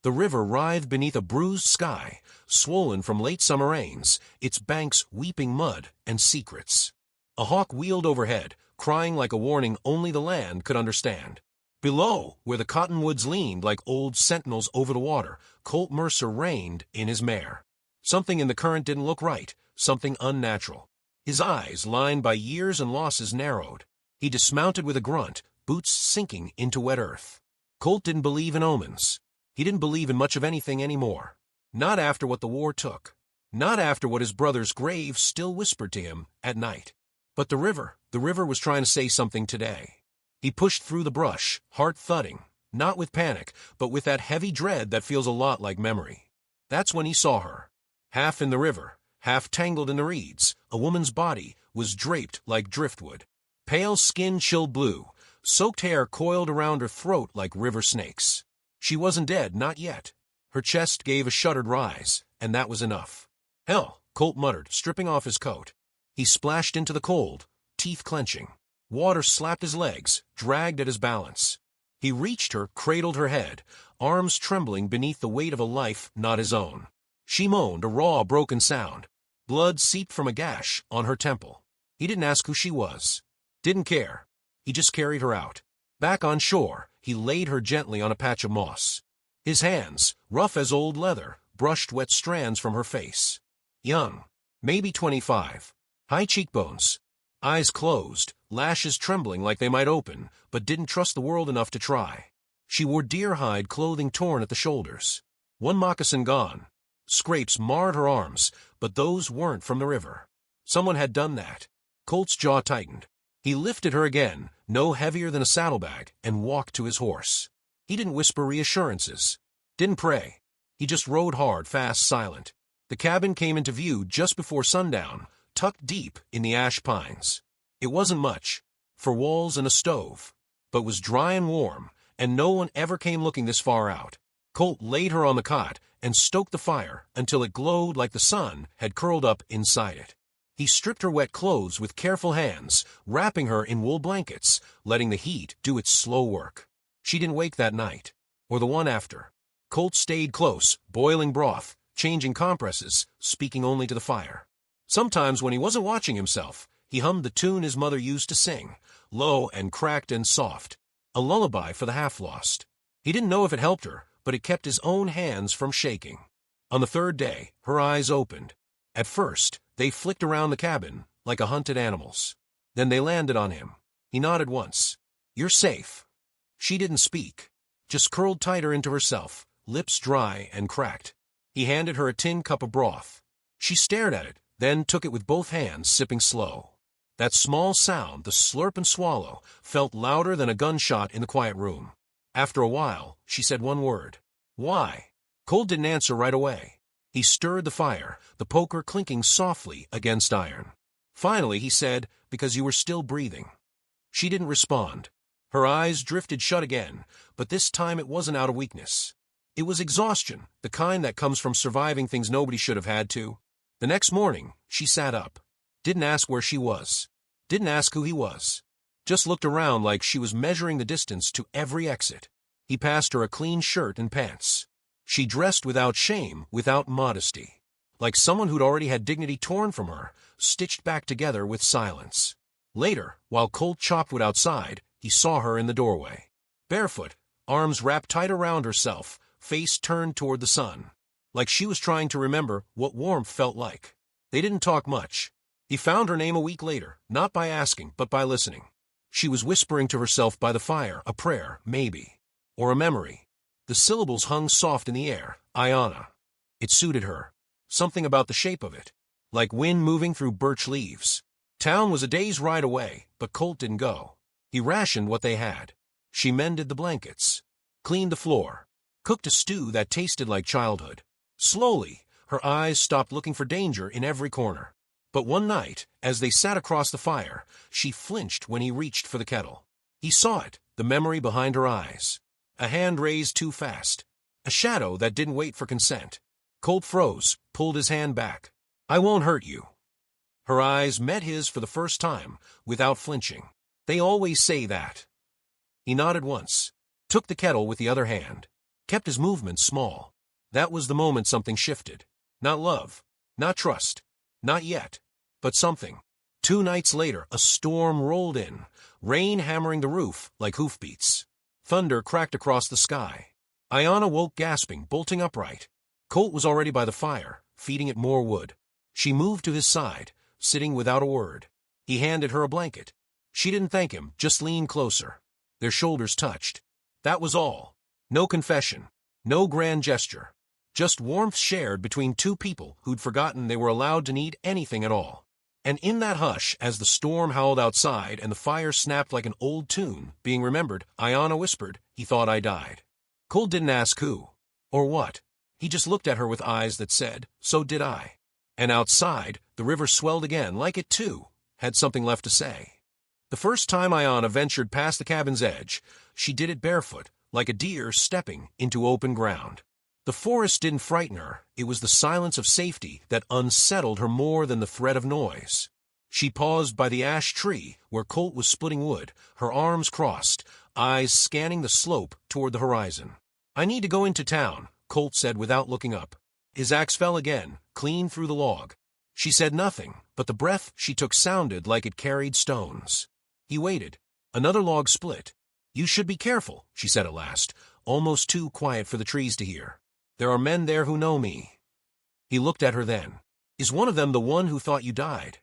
The river writhed beneath a bruised sky, swollen from late summer rains, its banks weeping mud and secrets. A hawk wheeled overhead, crying like a warning only the land could understand. Below, where the cottonwoods leaned like old sentinels over the water, Colt Mercer reined in his mare. Something in the current didn't look right, something unnatural. His eyes, lined by years and losses, narrowed. He dismounted with a grunt, boots sinking into wet earth. Colt didn't believe in omens. He didn't believe in much of anything anymore. Not after what the war took. Not after what his brother's grave still whispered to him at night. But the river was trying to say something today. He pushed through the brush, heart thudding, not with panic, but with that heavy dread that feels a lot like memory. That's when he saw her. Half in the river, half tangled in the reeds, a woman's body was draped like driftwood. Pale skin chilled blue, soaked hair coiled around her throat like river snakes. She wasn't dead, not yet. Her chest gave a shuddered rise, and that was enough. Hell, Colt muttered, stripping off his coat. He splashed into the cold, teeth clenching. Water slapped his legs, dragged at his balance. He reached her, cradled her head, arms trembling beneath the weight of a life not his own. She moaned, a raw, broken sound. Blood seeped from a gash on her temple. He didn't ask who she was. Didn't care. He just carried her out. Back on shore, he laid her gently on a patch of moss. His hands, rough as old leather, brushed wet strands from her face. Young, maybe 25. High cheekbones. Eyes closed, lashes trembling like they might open, but didn't trust the world enough to try. She wore deer-hide clothing torn at the shoulders. One moccasin gone. Scrapes marred her arms, but those weren't from the river. Someone had done that. Colt's jaw tightened. He lifted her again, no heavier than a saddlebag, and walked to his horse. He didn't whisper reassurances. Didn't pray. He just rode hard, fast, silent. The cabin came into view just before sundown, tucked deep in the ash pines. It wasn't much, for walls and a stove, but was dry and warm, and no one ever came looking this far out. Colt laid her on the cot and stoked the fire until it glowed like the sun had curled up inside it. He stripped her wet clothes with careful hands, wrapping her in wool blankets, letting the heat do its slow work. She didn't wake that night, or the one after. Colt stayed close, boiling broth, changing compresses, speaking only to the fire. Sometimes when he wasn't watching himself, he hummed the tune his mother used to sing, low and cracked and soft, a lullaby for the half-lost. He didn't know if it helped her, but it kept his own hands from shaking. On the third day, her eyes opened. At first, they flicked around the cabin like a hunted animal's. Then they landed on him. He nodded once. "You're safe." She didn't speak, just curled tighter into herself, lips dry and cracked. He handed her a tin cup of broth. She stared at it, then took it with both hands, sipping slow. That small sound, the slurp and swallow, felt louder than a gunshot in the quiet room. After a while, she said one word. "Why?" Colt didn't answer right away. He stirred the fire, the poker clinking softly against iron. Finally, he said, "Because you were still breathing." She didn't respond. Her eyes drifted shut again, but this time it wasn't out of weakness. It was exhaustion, the kind that comes from surviving things nobody should have had to. The next morning, she sat up. Didn't ask where she was. Didn't ask who he was. Just looked around like she was measuring the distance to every exit. He passed her a clean shirt and pants. She dressed without shame, without modesty. Like someone who'd already had dignity torn from her, stitched back together with silence. Later, while Colt chopped wood outside, he saw her in the doorway. Barefoot, arms wrapped tight around herself, face turned toward the sun. Like she was trying to remember what warmth felt like. They didn't talk much. He found her name a week later, not by asking, but by listening. She was whispering to herself by the fire, a prayer, maybe. Or a memory. The syllables hung soft in the air, Ayana. It suited her. Something about the shape of it. Like wind moving through birch leaves. Town was a day's ride away, but Colt didn't go. He rationed what they had. She mended the blankets. Cleaned the floor. Cooked a stew that tasted like childhood. Slowly, her eyes stopped looking for danger in every corner. But one night, as they sat across the fire, she flinched when he reached for the kettle. He saw it, the memory behind her eyes. A hand raised too fast. A shadow that didn't wait for consent. Colt froze, pulled his hand back. "I won't hurt you." Her eyes met his for the first time, without flinching. They always say that. He nodded once, took the kettle with the other hand. kept his movements small. That was the moment something shifted. Not love, not trust, not yet, but something. 2 nights later, a storm rolled in, rain hammering the roof like hoofbeats. Thunder cracked across the sky. Ayanna woke gasping, bolting upright. Colt was already by the fire, feeding it more wood. She moved to his side, sitting without a word. He handed her a blanket. She didn't thank him, just leaned closer. Their shoulders touched. That was all. No confession, no grand gesture. Just warmth shared between 2 people who'd forgotten they were allowed to need anything at all. And in that hush, as the storm howled outside and the fire snapped like an old tune, being remembered, Ayanna whispered, "He thought I died." Colt didn't ask who, or what. He just looked at her with eyes that said, "So did I." And outside, the river swelled again, like it too had something left to say. The first time Ayanna ventured past the cabin's edge, she did it barefoot, like a deer stepping into open ground. The forest didn't frighten her, it was the silence of safety that unsettled her more than the threat of noise. She paused by the ash tree where Colt was splitting wood, her arms crossed, eyes scanning the slope toward the horizon. "I need to go into town," Colt said without looking up. His axe fell again, clean through the log. She said nothing, but the breath she took sounded like it carried stones. He waited. Another log split. "You should be careful," she said at last, almost too quiet for the trees to hear. "There are men there who know me." He looked at her then. "Is one of them the one who thought you died?"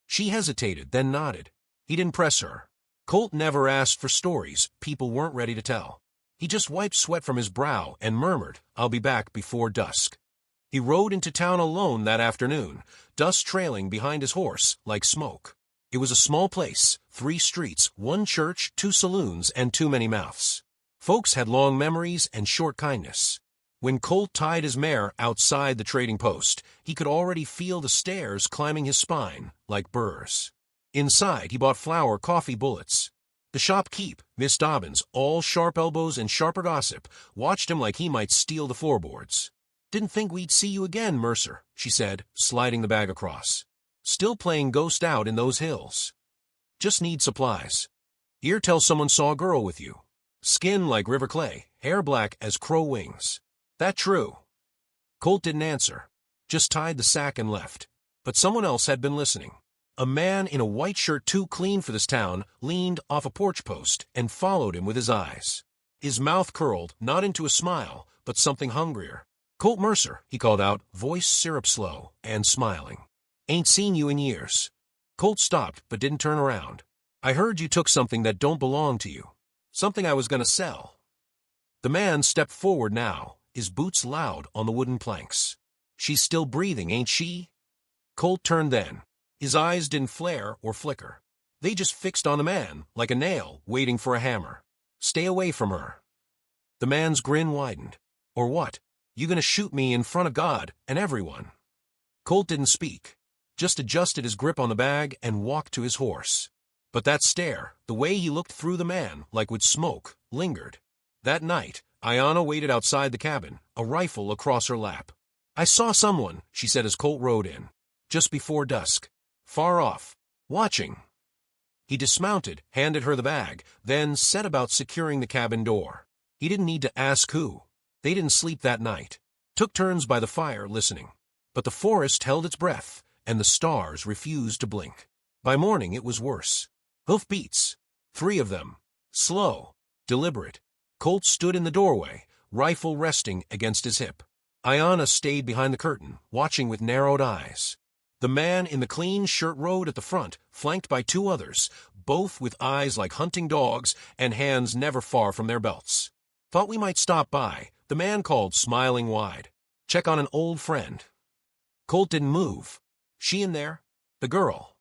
She hesitated, then nodded. He didn't press her. Colt never asked for stories people weren't ready to tell. He just wiped sweat from his brow and murmured, "I'll be back before dusk." He rode into town alone that afternoon, dust trailing behind his horse like smoke. It was a small place, 3 streets, 1 church, 2 saloons, and too many mouths. Folks had long memories and short kindness. When Colt tied his mare outside the trading post, he could already feel the stairs climbing his spine like burrs. Inside, he bought flour, coffee, bullets. The shopkeep, Miss Dobbins, all sharp elbows and sharper gossip, watched him like he might steal the floorboards. "Didn't think we'd see you again, Mercer," she said, sliding the bag across. "Still playing ghost out in those hills. Just need supplies. Ear tell someone saw a girl with you. Skin like river clay, hair black as crow wings. That true?" Colt didn't answer, just tied the sack and left. But someone else had been listening. A man in a white shirt too clean for this town leaned off a porch post and followed him with his eyes. His mouth curled, not into a smile, but something hungrier. "Colt Mercer," he called out, voice syrup slow and smiling. "Ain't seen you in years." Colt stopped but didn't turn around. "I heard you took something that don't belong to you. Something I was gonna sell." The man stepped forward now, his boots loud on the wooden planks. "She's still breathing, ain't she?" Colt turned then. His eyes didn't flare or flicker. They just fixed on the man, like a nail waiting for a hammer. "Stay away from her." The man's grin widened. "Or what? You gonna shoot me in front of God and everyone?" Colt didn't speak, just adjusted his grip on the bag and walked to his horse. But that stare, the way he looked through the man like with smoke, lingered. That night, Ayanna waited outside the cabin, a rifle across her lap. "I saw someone," she said as Colt rode in, "just before dusk. Far off. Watching." He dismounted, handed her the bag, then set about securing the cabin door. He didn't need to ask who. They didn't sleep that night. Took turns by the fire listening. But the forest held its breath, and the stars refused to blink. By morning it was worse. Hoofbeats. 3 of them. Slow. Deliberate. Colt stood in the doorway, rifle resting against his hip. Ayanna stayed behind the curtain, watching with narrowed eyes. The man in the clean shirt rode at the front, flanked by 2 others, both with eyes like hunting dogs and hands never far from their belts. "Thought we might stop by," the man called, smiling wide. "Check on an old friend." Colt didn't move. "She in there?" "The girl."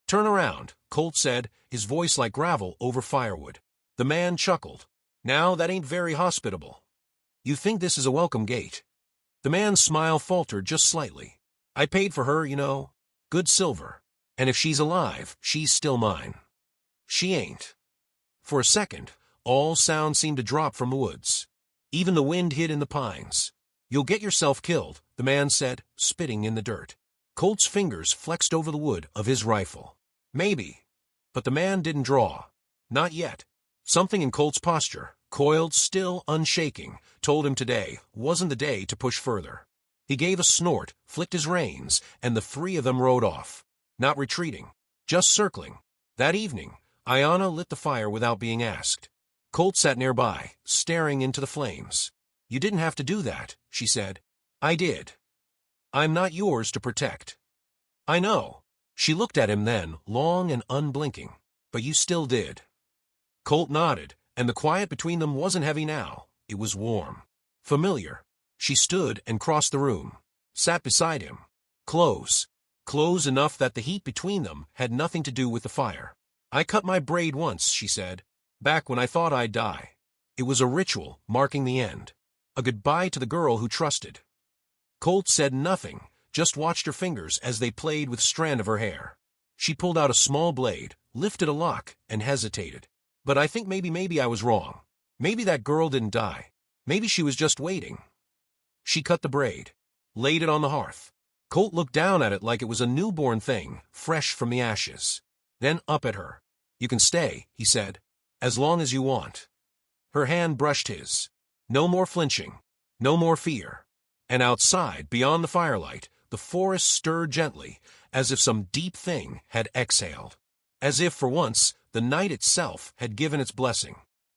"Turn around," Colt said, his voice like gravel over firewood. The man chuckled. "Now that ain't very hospitable. You think this is a welcome gate." The man's smile faltered just slightly. "I paid for her, you know. Good silver. And if she's alive, she's still mine." "She ain't." For a second, all sound seemed to drop from the woods. Even the wind hid in the pines. "You'll get yourself killed," the man said, spitting in the dirt. Colt's fingers flexed over the wood of his rifle. "Maybe." But the man didn't draw. Not yet. Something in Colt's posture, Coiled, still unshaking, told him today wasn't the day to push further. He gave a snort, flicked his reins, and the three of them rode off. Not retreating, just circling. That evening, Ayanna lit the fire without being asked. Colt sat nearby, staring into the flames. "You didn't have to do that," she said. "I did. I'm not yours to protect." "I know." She looked at him then, long and unblinking. "But you still did." Colt nodded, and the quiet between them wasn't heavy now. It was warm. Familiar. She stood and crossed the room. Sat beside him. Close. Close enough that the heat between them had nothing to do with the fire. "I cut my braid once," she said. "Back when I thought I'd die. It was a ritual, marking the end. A goodbye to the girl who trusted." Colt said nothing, just watched her fingers as they played with strand of her hair. She pulled out a small blade, lifted a lock, and hesitated. "But I think maybe I was wrong. Maybe that girl didn't die. Maybe she was just waiting." She cut the braid, laid it on the hearth. Colt looked down at it like it was a newborn thing, fresh from the ashes. Then up at her. "You can stay," he said, "as long as you want." Her hand brushed his. No more flinching, no more fear. And outside, beyond the firelight, the forest stirred gently, as if some deep thing had exhaled. As if, for once, the night itself had given its blessing.